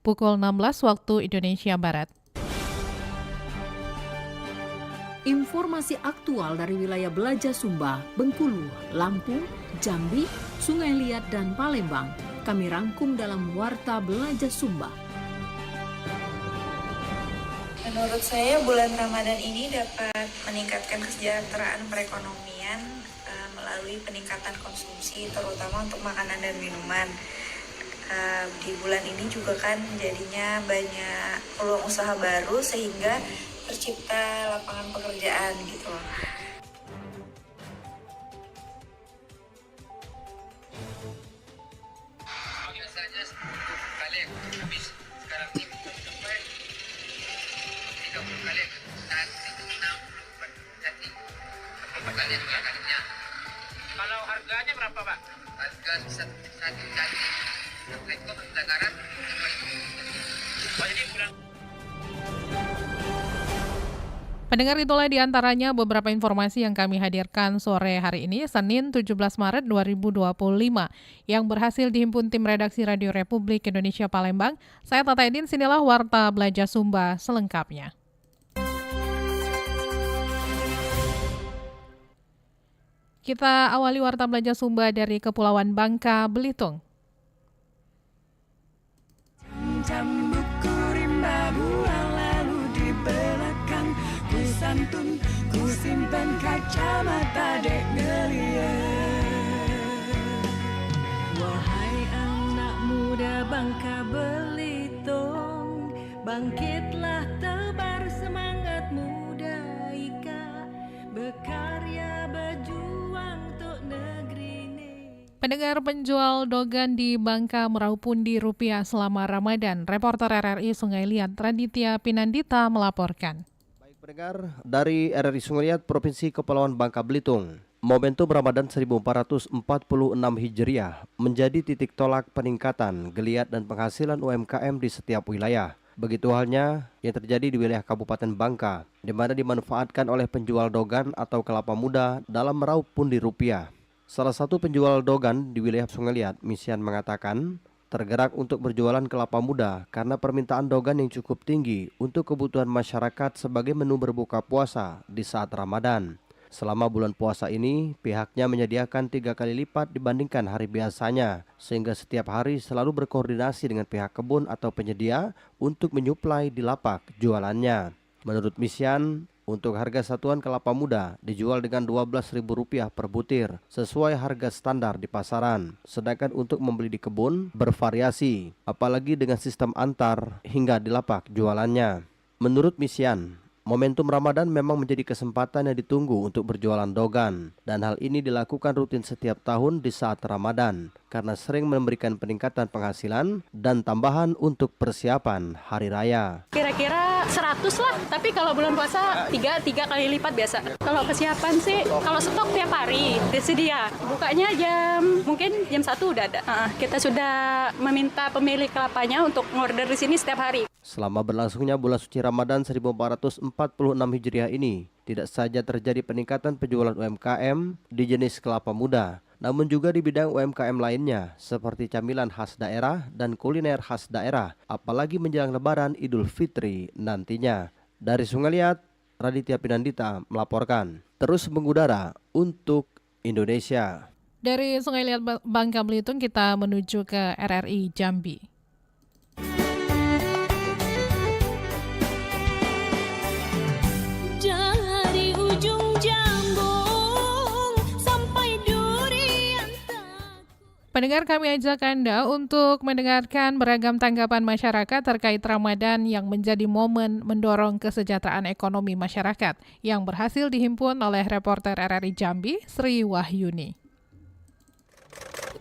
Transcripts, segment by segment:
pukul 16 waktu Indonesia Barat. Informasi aktual dari wilayah Belaja Sumba, Bengkulu, Lampung, Jambi, Sungai Liat, dan Palembang kami rangkum dalam Warta Belaja Sumba. Menurut saya bulan Ramadan ini dapat meningkatkan kesejahteraan perekonomian melalui peningkatan konsumsi terutama untuk makanan dan minuman. Di bulan ini juga kan jadinya banyak peluang usaha baru sehingga tercipta lapangan pekerjaan gitu loh. Biasanya kali habis sekarang ini sampai 30 kali dan itu 60 jadi berapa kali dua kalinya. Kalau harganya berapa Pak? Harga satu kali sampai ke pelanggaran jadi bulan. Pendengar, itulah diantaranya beberapa informasi yang kami hadirkan sore hari ini, Senin 17 Maret 2025, yang berhasil dihimpun tim redaksi Radio Republik Indonesia Palembang. Saya Tata Edin, sinilah Warta Belaja Sumba selengkapnya. Kita awali Warta Belaja Sumba dari Kepulauan Bangka, Belitung. Santun, ku simpan kacamata dek ngeliat. Wahai anak muda Bangka Belitung, bangkitlah tebar semangat muda ika, berkarya berjuang untuk negeri ini. Pendengar, penjual dogan di Bangka meraup pundi rupiah selama Ramadan. Reporter RRI Sungai Liat Raditya Pinandita melaporkan. Pendengar, dari RRI Sungai Liat, Provinsi Kepulauan Bangka Belitung, momentum Ramadan 1446 Hijriah menjadi titik tolak peningkatan geliat dan penghasilan UMKM di setiap wilayah. Begitu halnya yang terjadi di wilayah Kabupaten Bangka, di mana dimanfaatkan oleh penjual dogan atau kelapa muda dalam meraup pundi rupiah. Salah satu penjual dogan di wilayah Sungai Liat, Misian, mengatakan tergerak untuk berjualan kelapa muda karena permintaan dogan yang cukup tinggi untuk kebutuhan masyarakat sebagai menu berbuka puasa di saat Ramadan. Selama bulan puasa ini, pihaknya menyediakan 3 kali lipat dibandingkan hari biasanya, sehingga setiap hari selalu berkoordinasi dengan pihak kebun atau penyedia untuk menyuplai di lapak jualannya. Menurut Misian, untuk harga satuan kelapa muda dijual dengan Rp12.000 per butir sesuai harga standar di pasaran. Sedangkan untuk membeli di kebun bervariasi, apalagi dengan sistem antar hingga di lapak jualannya. Menurut Misian, momentum Ramadan memang menjadi kesempatan yang ditunggu untuk berjualan dogan, dan hal ini dilakukan rutin setiap tahun di saat Ramadan karena sering memberikan peningkatan penghasilan dan tambahan untuk persiapan hari raya. Kira-kira 100 lah, tapi kalau bulan puasa 3 kali lipat biasa. Kalau persiapan sih, kalau stok tiap hari tersedia. Bukanya mungkin jam 1 udah ada. Kita sudah meminta pemilik kelapanya untuk ngorder di sini setiap hari. Selama berlangsungnya bulan suci Ramadan 1446 Hijriah ini, tidak saja terjadi peningkatan penjualan UMKM di jenis kelapa muda, namun juga di bidang UMKM lainnya seperti camilan khas daerah dan kuliner khas daerah, apalagi menjelang Lebaran Idul Fitri nantinya. Dari Sungai Liat, Raditya Pinandita melaporkan. Terus mengudara untuk Indonesia. Dari Sungai Liat Bangka Belitung kita menuju ke RRI Jambi. Pendengar, kami ajak Anda untuk mendengarkan beragam tanggapan masyarakat terkait Ramadan yang menjadi momen mendorong kesejahteraan ekonomi masyarakat yang berhasil dihimpun oleh reporter RRI Jambi, Sri Wahyuni.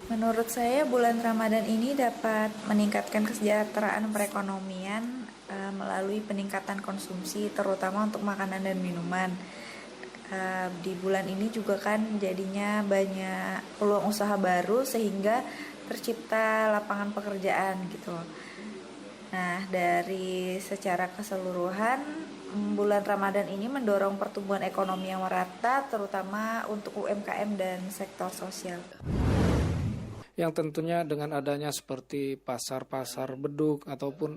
Menurut saya bulan Ramadan ini dapat meningkatkan kesejahteraan perekonomian melalui peningkatan konsumsi terutama untuk makanan dan minuman. Di bulan ini juga kan jadinya banyak peluang usaha baru sehingga tercipta lapangan pekerjaan gitu. Nah, dari secara keseluruhan bulan Ramadan ini mendorong pertumbuhan ekonomi yang merata terutama untuk UMKM dan sektor sosial. yang tentunya dengan adanya seperti pasar-pasar beduk ataupun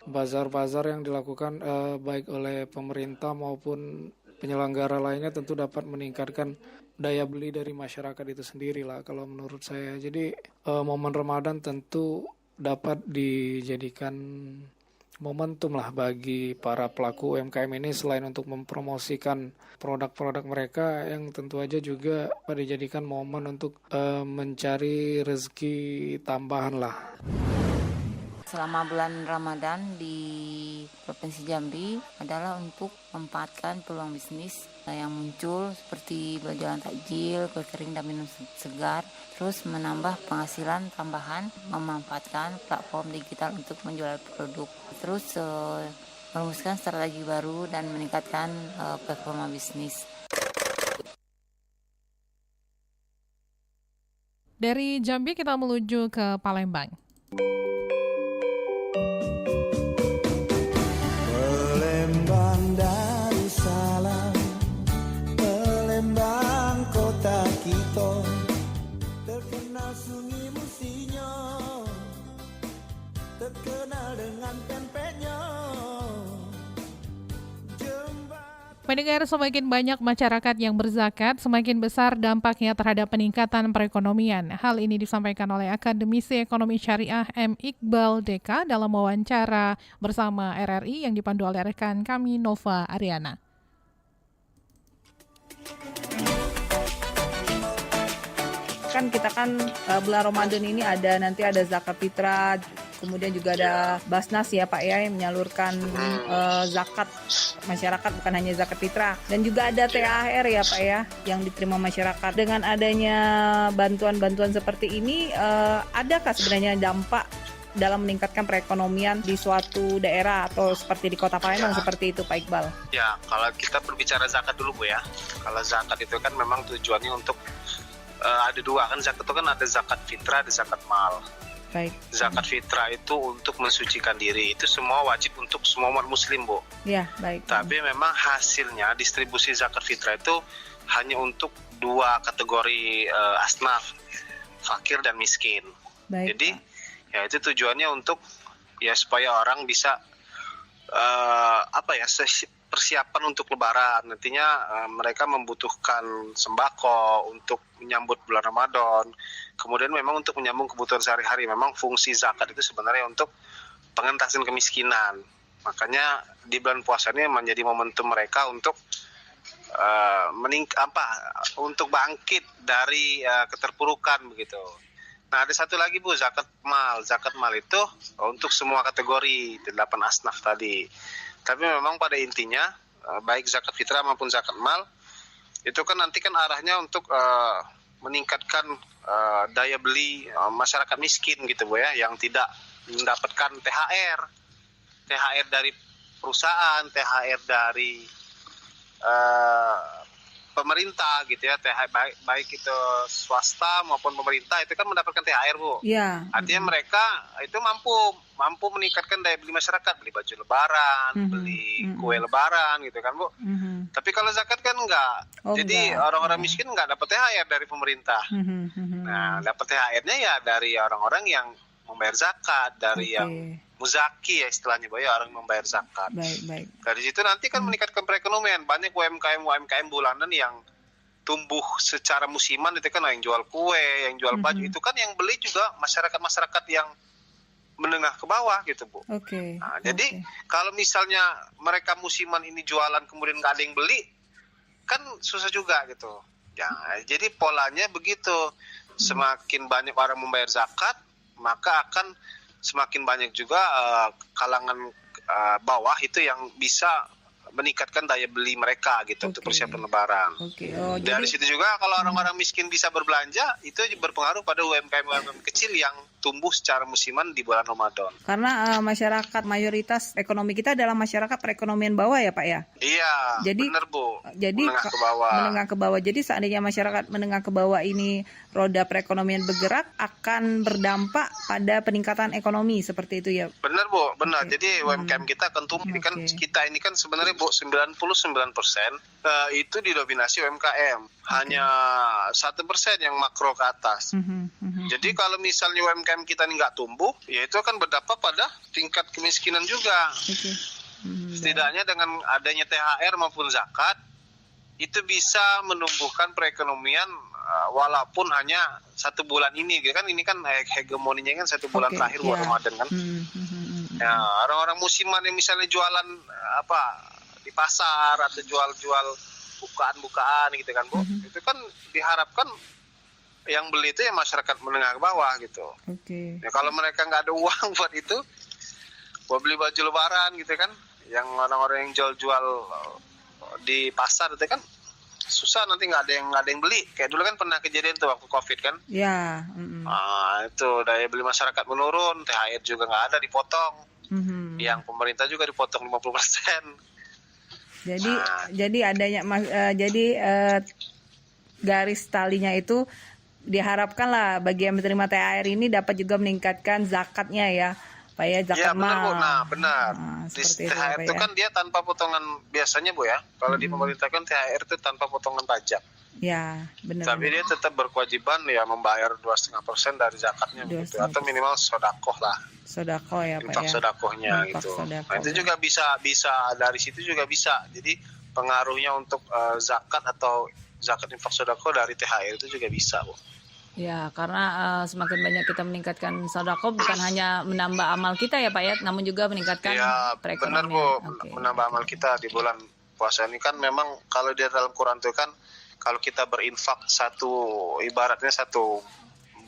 bazar-bazar yang dilakukan baik oleh pemerintah maupun penyelenggara lainnya tentu dapat meningkatkan daya beli dari masyarakat itu sendiri lah kalau menurut saya. Jadi momen Ramadan tentu dapat dijadikan momentum lah bagi para pelaku UMKM ini, selain untuk mempromosikan produk-produk mereka yang tentu aja juga dijadikan momen untuk mencari rezeki tambahan lah. Selama bulan Ramadan di Provinsi Jambi adalah untuk memanfaatkan peluang bisnis yang muncul seperti berjualan takjil, kue kering dan minum segar, terus menambah penghasilan tambahan, memanfaatkan platform digital untuk menjual produk, terus merumuskan strategi baru dan meningkatkan performa bisnis. Dari Jambi kita menuju ke Palembang. Palembang Darussalam, Palembang kota kita, terkenal sungai Musinyo, terkenal dengan pempeknya. Pendengar, semakin banyak masyarakat yang berzakat, semakin besar dampaknya terhadap peningkatan perekonomian. Hal ini disampaikan oleh akademisi ekonomi syariah M. Iqbal Deka dalam wawancara bersama RRI yang dipandu oleh rekan kami Nova Ariana. Kan kita bulan Ramadan ini nanti ada zakat fitrah, kemudian juga ada Basnas ya Pak ya yang menyalurkan zakat masyarakat, bukan hanya zakat fitrah, dan juga ada THR ya Pak ya yang diterima masyarakat. Dengan adanya bantuan-bantuan seperti ini, adakah sebenarnya dampak dalam meningkatkan perekonomian di suatu daerah atau seperti di Kota Palembang seperti itu Pak Iqbal? Ya, kalau kita berbicara zakat dulu Bu ya. Kalau zakat itu kan memang tujuannya untuk ada dua kan, zakat itu kan ada zakat fitrah, ada zakat mal. Baik. Zakat fitrah itu untuk mensucikan diri, itu semua wajib untuk semua umat muslim Bu. Ya, baik. Tapi memang hasilnya distribusi zakat fitrah itu hanya untuk dua kategori asnaf, fakir dan miskin. Baik. Jadi ya itu tujuannya untuk ya supaya orang bisa persiapan untuk lebaran. Nantinya mereka membutuhkan sembako untuk menyambut bulan Ramadan. Kemudian memang untuk menyambung kebutuhan sehari-hari. Memang fungsi zakat itu sebenarnya untuk pengentasan kemiskinan. Makanya di bulan puasa ini menjadi momentum mereka untuk untuk bangkit dari keterpurukan begitu. Nah, ada satu lagi Bu, zakat mal. Zakat mal itu untuk semua kategori 8 asnaf tadi. Tapi memang pada intinya baik zakat fitrah maupun zakat mal itu kan nanti kan arahnya untuk meningkatkan daya beli masyarakat miskin gitu Bu ya, yang tidak mendapatkan THR dari perusahaan, THR dari pemerintah gitu ya, THR baik itu swasta maupun pemerintah itu kan mendapatkan THR Bu. Iya. Artinya mereka itu mampu meningkatkan daya beli masyarakat, beli baju lebaran, beli kue lebaran gitu kan Bu. Tapi kalau zakat kan enggak. Jadi orang-orang miskin enggak dapat THR dari pemerintah. Nah, dapat THR-nya ya dari orang-orang yang membayar zakat, dari yang muzaki ya istilahnya Bu ya, orang membayar zakat. Baik. Dari situ nanti kan meningkatkan perekonomian. Banyak UMKM bulanan yang tumbuh secara musiman itu kan, yang jual kue, yang jual baju, itu kan yang beli juga masyarakat yang menengah ke bawah gitu Bu. Jadi kalau misalnya mereka musiman ini jualan kemudian nggak ada yang beli, kan susah juga gitu. Ya, jadi polanya begitu. Semakin banyak orang membayar zakat, maka akan semakin banyak juga kalangan bawah itu yang bisa meningkatkan daya beli mereka gitu untuk persiapan lebaran. Dari situ juga kalau orang-orang miskin bisa berbelanja, itu berpengaruh pada UMKM kecil yang tumbuh secara musiman di bulan Ramadan. Karena masyarakat mayoritas ekonomi kita adalah masyarakat perekonomian bawah ya Pak ya? Iya, benar Bu. Jadi menengah ke bawah. Menengah ke bawah. Jadi seandainya masyarakat menengah ke bawah ini roda perekonomian bergerak akan berdampak pada peningkatan ekonomi seperti itu ya? Benar Bu, benar. Jadi UMKM kita akan tumbuh. Ini kan kita ini kan sebenarnya Bu 99% itu didominasi UMKM. Hanya 1% yang makro ke atas. Jadi kalau misalnya UMKM kita ini nggak tumbuh, ya itu akan berdampak pada tingkat kemiskinan juga. Setidaknya dengan adanya THR maupun zakat, itu bisa menumbuhkan perekonomian walaupun hanya 1 bulan ini. Kan ini kan hegemoninya kan 1 bulan terakhir buat Ramadan kan. Ya, orang-orang musiman yang misalnya jualan di pasar atau jual-jual bukaan-bukaan gitu kan Bu, itu kan diharapkan yang beli itu ya masyarakat menengah ke bawah gitu. Ya kalau mereka nggak ada uang buat itu, buat beli baju lebaran gitu kan, yang orang-orang yang jual-jual di pasar itu kan susah, nanti nggak ada yang beli. Kayak dulu kan pernah kejadian tuh waktu COVID kan. Ya. Itu daya beli masyarakat menurun, THR juga nggak ada, dipotong. Yang pemerintah juga dipotong 50%. Jadi adanya garis talinya itu diharapkan lah bagi yang menerima THR ini dapat juga meningkatkan zakatnya ya Pak ya, zakat mal. Benar. Di THR itu kan dia tanpa potongan biasanya Bu ya. Kalau di pemerintah kan THR itu tanpa potongan pajak. Ya, benar. Tapi dia tetap berkewajiban ya membayar 2,5% dari zakatnya gitu, atau minimal sodakoh lah. Sodakoh ya Pak ya. Sodakohnya gitu. Nah, itu juga bisa dari situ juga bisa. Jadi pengaruhnya untuk zakat atau zakat infak sodakoh dari THR itu juga bisa Bu. Ya, karena semakin banyak kita meningkatkan sodakoh bukan hanya menambah amal kita ya Pak ya, namun juga meningkatkan perekonomian. Benar Bu, menambah amal kita di bulan puasa ini kan memang kalau di dalam Quran itu kan kalau kita berinfak ibaratnya satu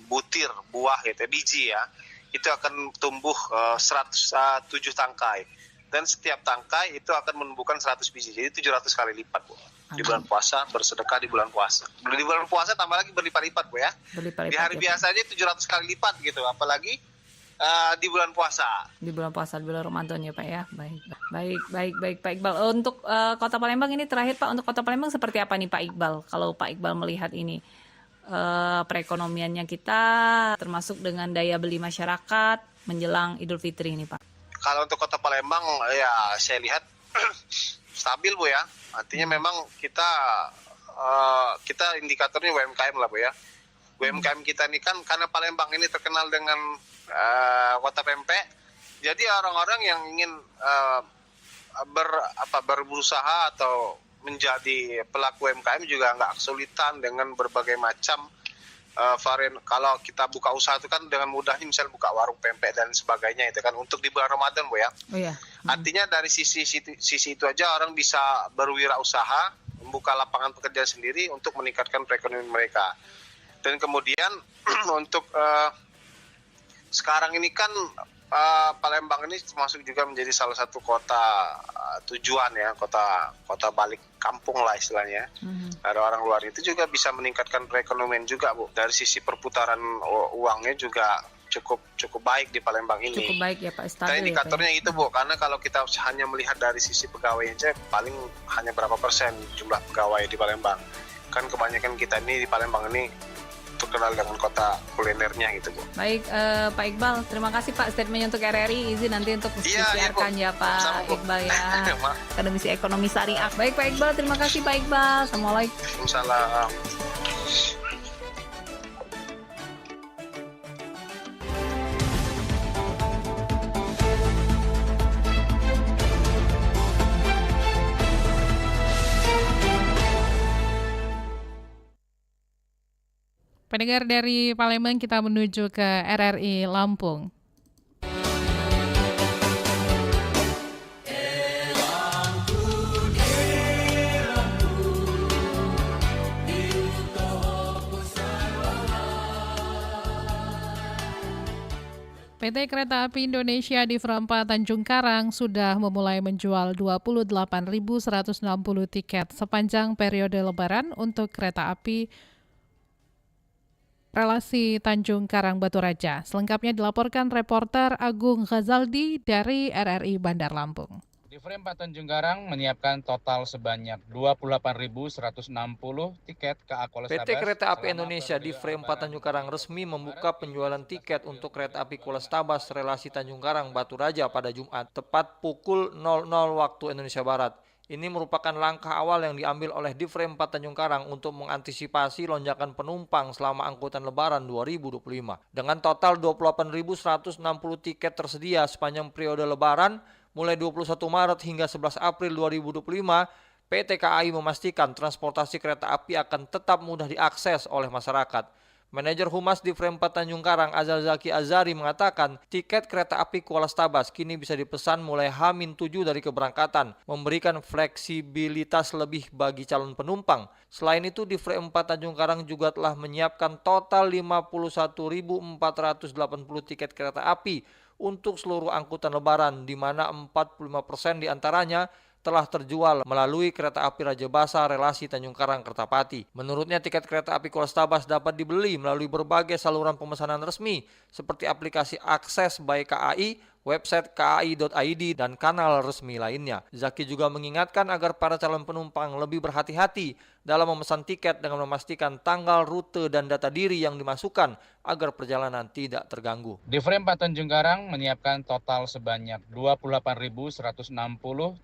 butir buah gitu, biji ya, itu akan tumbuh 107 tangkai. Dan setiap tangkai itu akan menumbuhkan 100 biji. Jadi 700 kali lipat Bu. Di bulan puasa, bersedekah di bulan puasa. Di bulan puasa tambah lagi berlipat-lipat Bu ya. Di hari biasa aja 700 kali lipat gitu. Apalagi di bulan puasa. Di bulan puasa, di bulan Ramadan ya Pak ya. Baik Pak Iqbal. Untuk Kota Palembang ini terakhir Pak, untuk Kota Palembang seperti apa nih Pak Iqbal? Kalau Pak Iqbal melihat ini perekonomiannya kita termasuk dengan daya beli masyarakat menjelang Idul Fitri ini Pak. Kalau untuk Kota Palembang ya saya lihat stabil Bu ya. Artinya memang kita indikatornya UMKM lah Bu ya. UMKM kita ini kan karena Palembang ini terkenal dengan kota pempek. Jadi orang-orang yang ingin berusaha atau menjadi pelaku UMKM juga nggak kesulitan dengan berbagai macam varian. Kalau kita buka usaha itu kan dengan mudahnya misalnya buka warung pempek dan sebagainya itu kan untuk di bulan Ramadan Bu ya. Artinya dari sisi itu aja orang bisa berwirausaha, membuka lapangan pekerjaan sendiri untuk meningkatkan perekonomian mereka. Dan kemudian untuk sekarang ini kan Palembang ini termasuk juga menjadi salah satu kota tujuan ya, kota balik kampung lah istilahnya. Ada orang luar itu juga bisa meningkatkan perekonomian juga Bu. Dari sisi perputaran uangnya juga cukup baik di Palembang ini. Cukup baik ya Pak, stabil. Nah, indikatornya ya, itu Bu, karena kalau kita hanya melihat dari sisi pegawai aja paling hanya berapa persen jumlah pegawai di Palembang. Kan kebanyakan kita ini di Palembang ini terkenal dengan kota kulinernya gitu Bu. Baik Pak Iqbal, terima kasih Pak statementnya untuk RRI. Izin nanti untuk disiarkan ya Pak Iqbal ya. Akademisi Ekonomi Syariah. Baik Pak Iqbal, terima kasih Pak Iqbal. Assalamualaikum. Waalaikumsalam. Pendengar dari Palembang, kita menuju ke RRI Lampung. PT Kereta Api Indonesia di Framba Tanjung Karang sudah memulai menjual 28.160 tiket sepanjang periode Lebaran untuk kereta api relasi Tanjung Karang Baturaja. Selengkapnya dilaporkan reporter Agung Ghazaldi dari RRI Bandar Lampung. Divre 4 Tanjung Karang menyiapkan total sebanyak 28.160 tiket KA Kuala PT Kereta Api Indonesia Divre 4 Tanjung Karang resmi membuka penjualan tiket untuk kereta api Kuala Stabas relasi Tanjung Karang Baturaja pada Jumat, tepat pukul 00 waktu Indonesia Barat. Ini merupakan langkah awal yang diambil oleh Divre 4 Tanjung Karang untuk mengantisipasi lonjakan penumpang selama angkutan Lebaran 2025. Dengan total 28.160 tiket tersedia sepanjang periode Lebaran, mulai 21 Maret hingga 11 April 2025, PT KAI memastikan transportasi kereta api akan tetap mudah diakses oleh masyarakat. Manajer Humas Divre 4 Tanjung Karang Azal Zaki Azari mengatakan tiket kereta api Kuala Stabas kini bisa dipesan mulai H-7 dari keberangkatan, memberikan fleksibilitas lebih bagi calon penumpang. Selain itu, Divre 4 Tanjung Karang juga telah menyiapkan total 51.480 tiket kereta api untuk seluruh angkutan Lebaran, di mana 45% diantaranya telah terjual melalui kereta api Raja Basa relasi Tanjung Karang Kertapati. Menurutnya tiket kereta api Kuala Stabas dapat dibeli melalui berbagai saluran pemesanan resmi seperti aplikasi Akses by KAI, website kai.id, dan kanal resmi lainnya. Zaki juga mengingatkan agar para calon penumpang lebih berhati-hati dalam memesan tiket dengan memastikan tanggal, rute, dan data diri yang dimasukkan agar perjalanan tidak terganggu. Divre 4 Tanjung Karang menyiapkan total sebanyak 28.160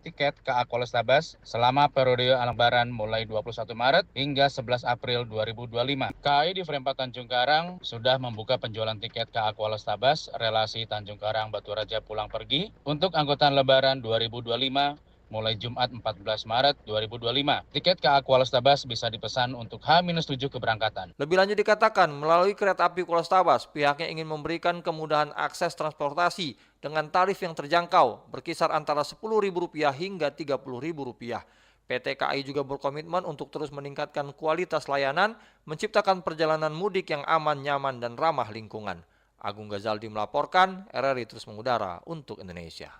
tiket KA Kuala Stabas selama periode Lebaran mulai 21 Maret hingga 11 April 2025. KAI Divre 4 Tanjung Karang sudah membuka penjualan tiket KA Kuala Stabas relasi Tanjung Karang Baturaja pulang pergi untuk angkutan Lebaran 2025 mulai Jumat 14 Maret 2025. Tiket KA Kuala Stabas bisa dipesan untuk H-7 keberangkatan. Lebih lanjut dikatakan, melalui kereta api Kuala Stabas, pihaknya ingin memberikan kemudahan akses transportasi dengan tarif yang terjangkau, berkisar antara Rp10.000 hingga Rp30.000. PT KAI juga berkomitmen untuk terus meningkatkan kualitas layanan, menciptakan perjalanan mudik yang aman, nyaman, dan ramah lingkungan. Agung Ghazaldi melaporkan, RRI terus mengudara untuk Indonesia.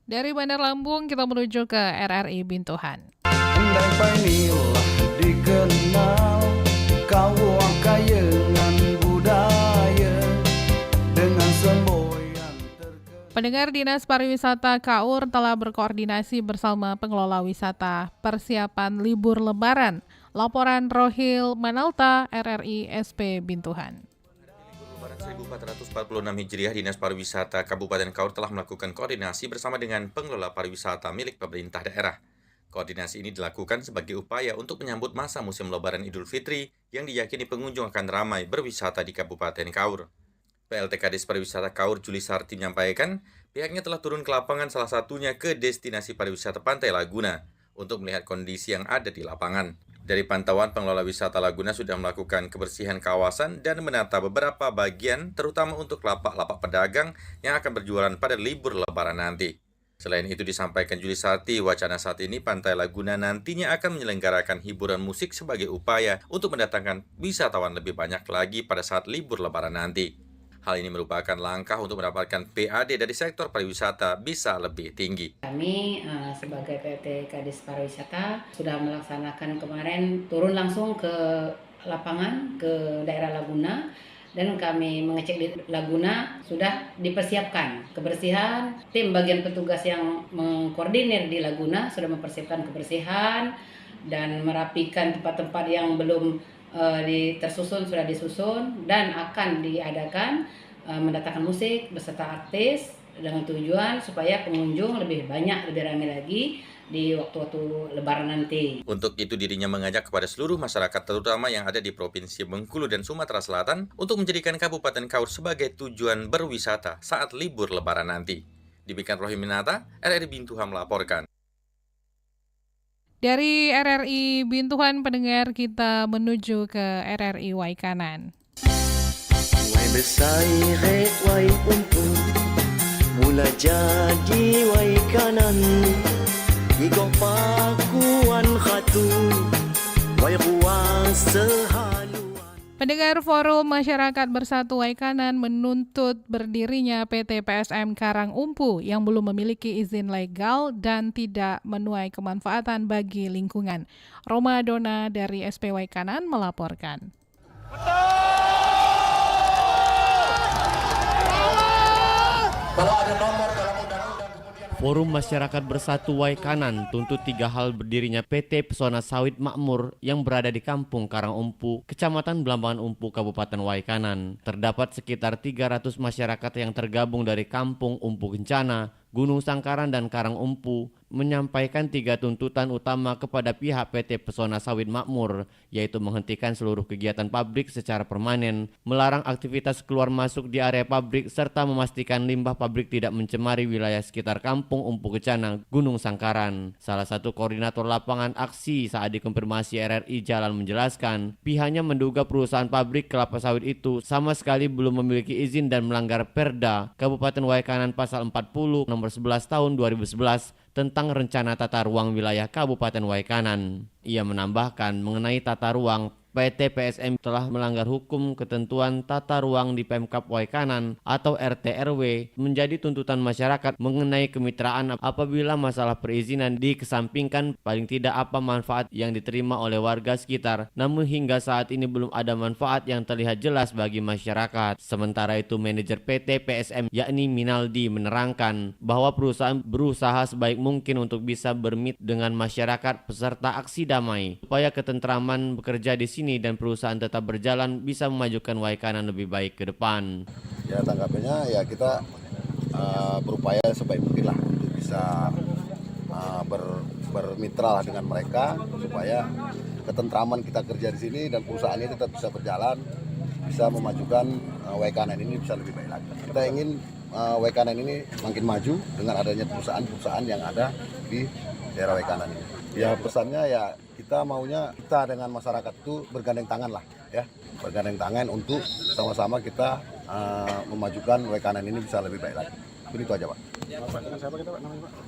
Dari Bandar Lampung kita menuju ke RRI Bintuhan. Andai painilah dikenal kau kayengan budaya dengan semboyan terkenal. Pendengar, Dinas Pariwisata KAUR telah berkoordinasi bersama pengelola wisata persiapan libur Lebaran. Laporan Rohil Manalta, RRI SP Bintuhan. 1446 Hijriah, Dinas Pariwisata Kabupaten KAUR telah melakukan koordinasi bersama dengan pengelola pariwisata milik pemerintah daerah. Koordinasi ini dilakukan sebagai upaya untuk menyambut masa musim Lebaran Idul Fitri yang diyakini pengunjung akan ramai berwisata di Kabupaten KAUR. PLT Kadis Pariwisata KAUR Juli Sarti menyampaikan, pihaknya telah turun ke lapangan salah satunya ke destinasi pariwisata Pantai Laguna untuk melihat kondisi yang ada di lapangan. Dari pantauan, pengelola wisata Laguna sudah melakukan kebersihan kawasan dan menata beberapa bagian, terutama untuk lapak-lapak pedagang yang akan berjualan pada libur Lebaran nanti. Selain itu disampaikan Juli Sarti, wacana saat ini Pantai Laguna nantinya akan menyelenggarakan hiburan musik sebagai upaya untuk mendatangkan wisatawan lebih banyak lagi pada saat libur Lebaran nanti. Hal ini merupakan langkah untuk mendapatkan PAD dari sektor pariwisata bisa lebih tinggi. Kami sebagai PT Kadis Pariwisata sudah melaksanakan kemarin turun langsung ke lapangan ke daerah Laguna dan kami mengecek di Laguna sudah dipersiapkan kebersihan. Tim bagian petugas yang mengkoordinir di Laguna sudah mempersiapkan kebersihan dan merapikan tempat-tempat yang belum tersusun, sudah disusun dan akan diadakan mendatangkan musik beserta artis dengan tujuan supaya pengunjung lebih banyak, lebih ramai lagi di waktu-waktu Lebaran nanti. Untuk itu dirinya mengajak kepada seluruh masyarakat terutama yang ada di Provinsi Bengkulu dan Sumatera Selatan untuk menjadikan Kabupaten KAUR sebagai tujuan berwisata saat libur Lebaran nanti. Demikian Rohim Minata, RRI Bintuhan melaporkan. Dari RRI Bintuhan, pendengar, kita menuju ke RRI Waikanan. Wai besai wai untung mula jadi Waikanan igok pakuan khatu wai ruang sehaluan. Pendengar, Forum Masyarakat Bersatu Waikanan menuntut berdirinya PT PSM Karang Umpu yang belum memiliki izin legal dan tidak menuai kemanfaatan bagi lingkungan. Roma Dona dari SP Waikanan melaporkan. Betul! Forum Masyarakat Bersatu Waikanan tuntut 3 hal berdirinya PT Pesona Sawit Makmur yang berada di Kampung Karangumpu, Kecamatan Blambangan Umpu, Kabupaten Waikanan. Terdapat sekitar 300 masyarakat yang tergabung dari Kampung Umpu Kencana, Gunung Sangkaran, dan Karangumpu menyampaikan 3 tuntutan utama kepada pihak PT Pesona Sawit Makmur, yaitu menghentikan seluruh kegiatan pabrik secara permanen, melarang aktivitas keluar masuk di area pabrik, serta memastikan limbah pabrik tidak mencemari wilayah sekitar Kampung Umpu Kencana, Gunung Sangkaran. Salah satu koordinator lapangan aksi saat dikonfirmasi RRI Jalan menjelaskan, pihaknya menduga perusahaan pabrik kelapa sawit itu sama sekali belum memiliki izin dan melanggar Perda Kabupaten Waikanan Pasal 40 Nomor 11 Tahun 2011 tentang rencana tata ruang wilayah Kabupaten Waikanan. Ia menambahkan mengenai tata ruang, PT PSM telah melanggar hukum ketentuan tata ruang di Pemkab Waikanan atau RT/RW, menjadi tuntutan masyarakat mengenai kemitraan apabila masalah perizinan dikesampingkan paling tidak apa manfaat yang diterima oleh warga sekitar, namun hingga saat ini belum ada manfaat yang terlihat jelas bagi masyarakat. Sementara itu manajer PT PSM yakni Minaldi menerangkan bahwa perusahaan berusaha sebaik mungkin untuk bisa bermit dengan masyarakat peserta aksi damai supaya ketentraman bekerja di sini dan perusahaan tetap berjalan bisa memajukan Waikanan lebih baik ke depan. Ya tanggapannya ya kita berupaya sebaik mungkin lah untuk bisa bermitra lah dengan mereka supaya ketentraman kita kerja di sini dan perusahaan ini tetap bisa berjalan, bisa memajukan Waikanan ini bisa lebih baik lagi. Kita ingin Waikanan ini makin maju dengan adanya perusahaan-perusahaan yang ada di daerah Waikanan ini. Ya pesannya ya kita maunya kita dengan masyarakat itu bergandeng tangan lah ya, bergandeng tangan untuk sama-sama kita memajukan Waikanan ini bisa lebih baik lagi. Itu aja Pak.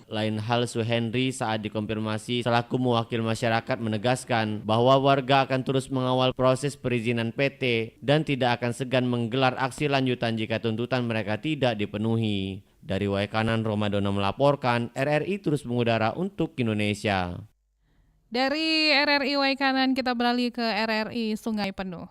Lain hal Suhendri saat dikonfirmasi selaku mewakil masyarakat menegaskan bahwa warga akan terus mengawal proses perizinan PT dan tidak akan segan menggelar aksi lanjutan jika tuntutan mereka tidak dipenuhi. Dari Waikanan, Romadona melaporkan, RRI terus mengudara untuk Indonesia. Dari RRI Waikanan kita beralih ke RRI Sungai Penuh.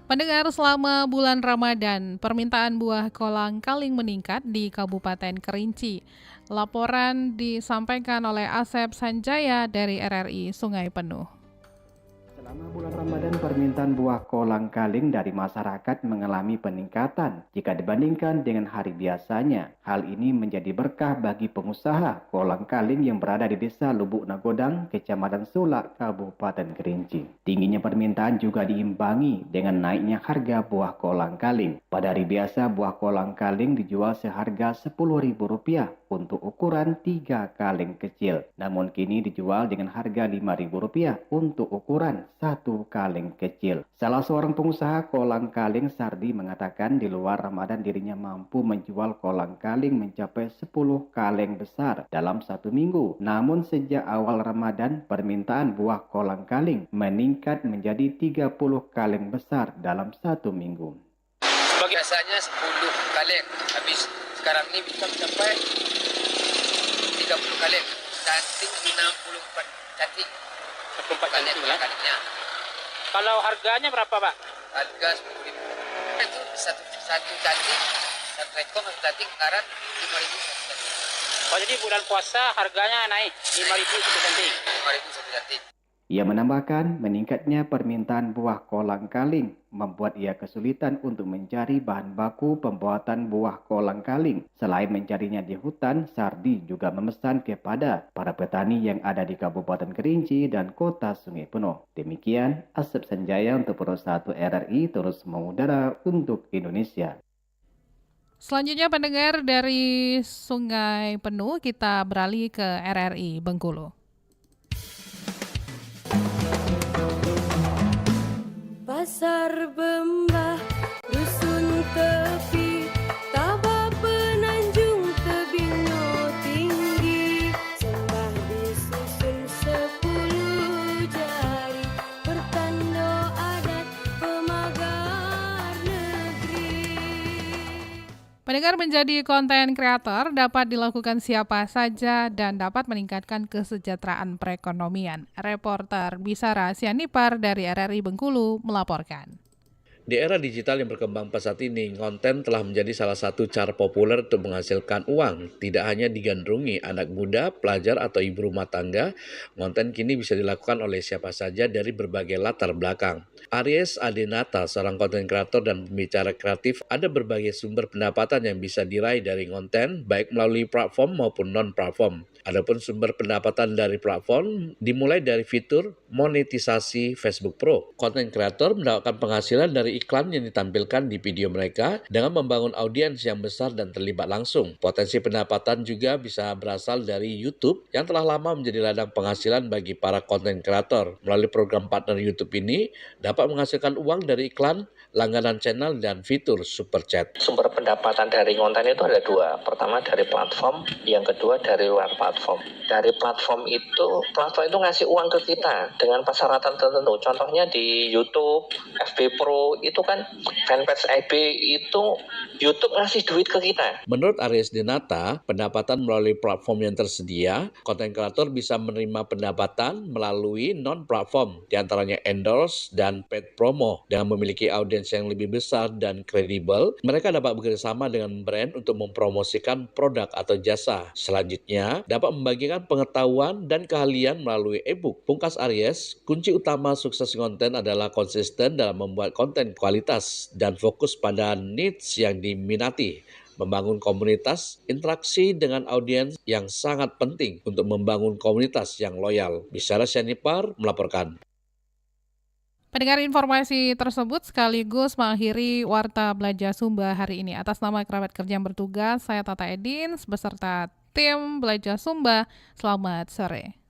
Pendengar, selama bulan Ramadan, permintaan buah kolang-kaling meningkat di Kabupaten Kerinci. Laporan disampaikan oleh Asep Sanjaya dari RRI Sungai Penuh. Selama bulan Ramadan, permintaan buah kolang-kaling dari masyarakat mengalami peningkatan jika dibandingkan dengan hari biasanya. Hal ini menjadi berkah bagi pengusaha kolang-kaling yang berada di Desa Lubuk Nagodang, Kecamatan Sulak, Kabupaten Kerinci. Tingginya permintaan juga diimbangi dengan naiknya harga buah kolang-kaling. Pada hari biasa, buah kolang-kaling dijual seharga Rp10.000 untuk ukuran 3 kaleng kecil. Namun kini dijual dengan harga Rp5.000 untuk ukuran 1 kaleng kecil. Salah seorang pengusaha kolang-kaling, Sardi, mengatakan di luar Ramadan dirinya mampu menjual kolang-kaling mencapai 10 kaleng besar dalam 1 minggu. Namun sejak awal Ramadan, permintaan buah kolang-kaling meningkat menjadi 30 kaleng besar dalam 1 minggu. Biasanya 10 kaleng, habis sekarang ini bisa mencapai 30 kaleng. Cantik 64 cantik. 64 kalengnya. Kalau harganya berapa, Pak? Harga 10.000. Itu satu cantik, satu ekor satu cantik sekarang 5.000 satu cantik. Oh, jadi bulan puasa harganya naik 5.000 satu cantik. 5.000 satu cantik. Ia menambahkan meningkatnya permintaan buah kolang-kaling membuat ia kesulitan untuk mencari bahan baku pembuatan buah kolang-kaling. Selain mencarinya di hutan, Sardi juga memesan kepada para petani yang ada di Kabupaten Kerinci dan Kota Sungai Penuh. Demikian Asep Sanjaya untuk Pro 1 RRI terus mengudara untuk Indonesia. Selanjutnya pendengar, dari Sungai Penuh kita beralih ke RRI Bengkulu. pasar Bembah, dusun tepi, Tabah Penanjung, tebing tinggi, sembah disusun 10 jari, pertanda adat pemagar negeri. Pendengar, menjadi konten kreator dapat dilakukan siapa saja dan dapat meningkatkan kesejahteraan perekonomian. Reporter Bisara Sianipar dari RRI Bengkulu melaporkan. Di era digital yang berkembang pesat ini, konten telah menjadi salah satu cara populer untuk menghasilkan uang. Tidak hanya digandrungi anak muda, pelajar, atau ibu rumah tangga, konten kini bisa dilakukan oleh siapa saja dari berbagai latar belakang. Aries Adenata, seorang konten kreator dan pembicara kreatif, ada berbagai sumber pendapatan yang bisa diraih dari konten, baik melalui platform maupun non-platform. Adapun sumber pendapatan dari platform dimulai dari fitur monetisasi Facebook Pro. Konten kreator mendapatkan penghasilan dari iklan yang ditampilkan di video mereka dengan membangun audiens yang besar dan terlibat langsung. Potensi pendapatan juga bisa berasal dari YouTube yang telah lama menjadi ladang penghasilan bagi para konten kreator. Melalui program partner YouTube ini dapat menghasilkan uang dari iklan, langganan channel, dan fitur super chat. Sumber pendapatan dari konten itu ada dua. Pertama dari platform, yang kedua dari luar platform. Dari platform itu ngasih uang ke kita dengan persyaratan tertentu. Contohnya di YouTube, FB Pro, itu kan fanpage FB itu YouTube ngasih duit ke kita. Menurut Aries Denata, pendapatan melalui platform yang tersedia, konten kreator bisa menerima pendapatan melalui non-platform, diantaranya endorse dan paid promo. Dengan memiliki audiens yang lebih besar dan kredibel, mereka dapat bekerjasama dengan brand untuk mempromosikan produk atau jasa. Selanjutnya, dapat membagikan pengetahuan dan keahlian melalui e-book. Pungkas Aries, kunci utama sukses konten adalah konsisten dalam membuat konten kualitas dan fokus pada niche yang diminati. Membangun komunitas, interaksi dengan audiens yang sangat penting untuk membangun komunitas yang loyal. Bisara Sianipar melaporkan. Pendengar, informasi tersebut sekaligus mengakhiri Warta Belajar Sumba hari ini. Atas nama kerabat kerja yang bertugas, saya Tata Edin beserta tim Belajar Sumba. Selamat sore.